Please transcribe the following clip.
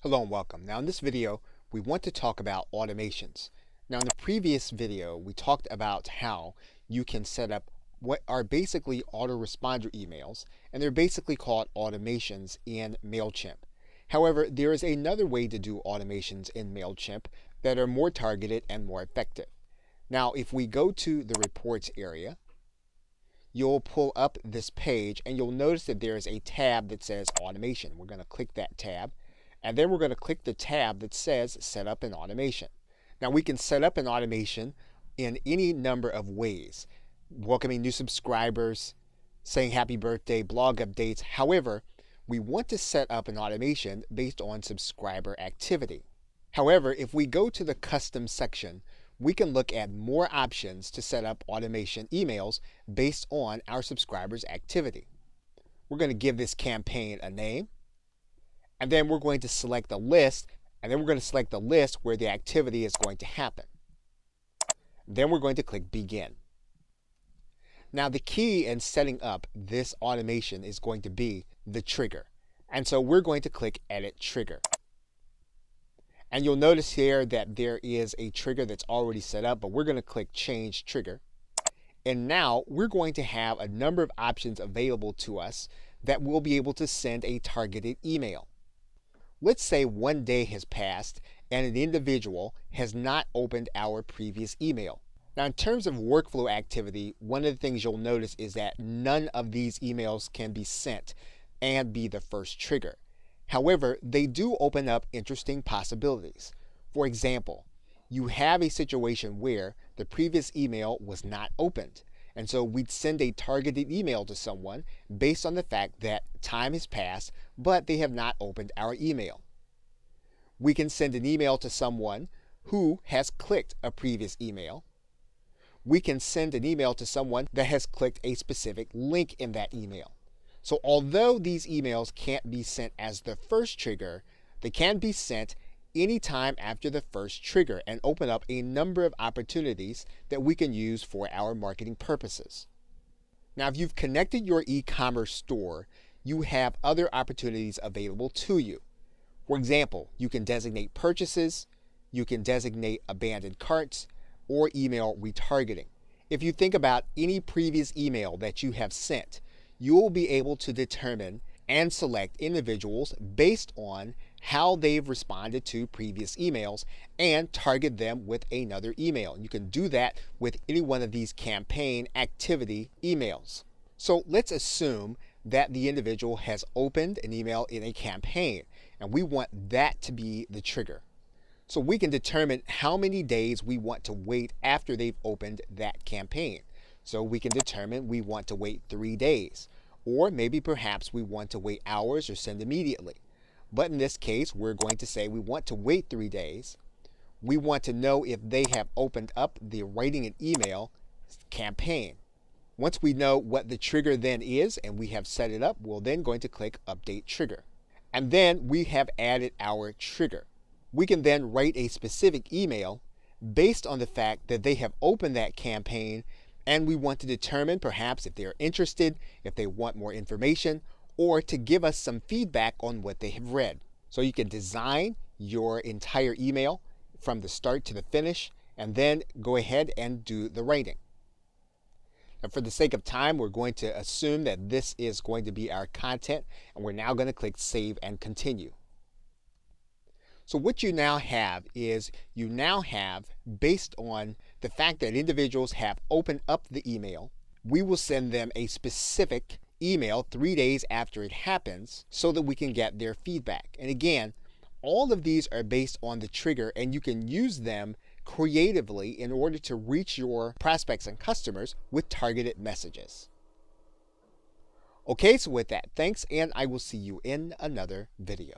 Hello and welcome. Now in this video, we want to talk about automations. Now in the previous video, we talked about how you can set up what are basically autoresponder emails, and they're basically called automations in MailChimp. However, there is another way to do automations in MailChimp that are more targeted and more effective. Now if we go to the reports area, you'll pull up this page and you'll notice that there is a tab that says automation. We're going to click that tab. And then we're going to click the tab that says Set up an automation. Now we can set up an automation in any number of ways. Welcoming new subscribers, saying happy birthday, blog updates. However, we want to set up an automation based on subscriber activity. However, if we go to the custom section, we can look at more options to set up automation emails based on our subscribers' activity. We're going to give this campaign a name. And then we're going to select a list, and then we're going to select the list where the activity is going to happen. Then we're going to click Begin. Now the key in setting up this automation is going to be the trigger. And so we're going to click Edit Trigger. And you'll notice here that there is a trigger that's already set up, but we're going to click Change Trigger. And now we're going to have a number of options available to us that we'll be able to send a targeted email. Let's say one day has passed and an individual has not opened our previous email. Now in terms of workflow activity, one of the things you'll notice is that none of these emails can be sent and be the first trigger. However, they do open up interesting possibilities. For example, you have a situation where the previous email was not opened. And so we'd send a targeted email to someone based on the fact that time has passed, but they have not opened our email. We can send an email to someone who has clicked a previous email. We can send an email to someone that has clicked a specific link in that email. So although these emails can't be sent as the first trigger, they can be sent anytime after the first trigger and open up a number of opportunities that we can use for our marketing purposes. Now, if you've connected your e-commerce store, you have other opportunities available to you. For example, you can designate purchases, you can designate abandoned carts, or email retargeting. If you think about any previous email that you have sent, you will be able to determine and select individuals based on how they've responded to previous emails and target them with another email. You can do that with any one of these campaign activity emails. So let's assume that the individual has opened an email in a campaign, and we want that to be the trigger. So we can determine how many days we want to wait after they've opened that campaign. So we can determine we want to wait 3 days. Or maybe perhaps we want to wait hours or send immediately. But in this case, we're going to say we want to wait 3 days. We want to know if they have opened up the writing an email campaign. Once we know what the trigger then is and we have set it up, we're then going to click Update Trigger. And then we have added our trigger. We can then write a specific email based on the fact that they have opened that campaign, and we want to determine perhaps if they're interested, if they want more information, or to give us some feedback on what they have read. So you can design your entire email from the start to the finish, and then go ahead and do the writing. Now for the sake of time, we're going to assume that this is going to be our content, and we're now going to click Save and Continue. So what you now have is based on the fact that individuals have opened up the email, we will send them a specific email 3 days after it happens so that we can get their feedback. And again, all of these are based on the trigger, and you can use them creatively in order to reach your prospects and customers with targeted messages. Okay, so with that, thanks, and I will see you in another video.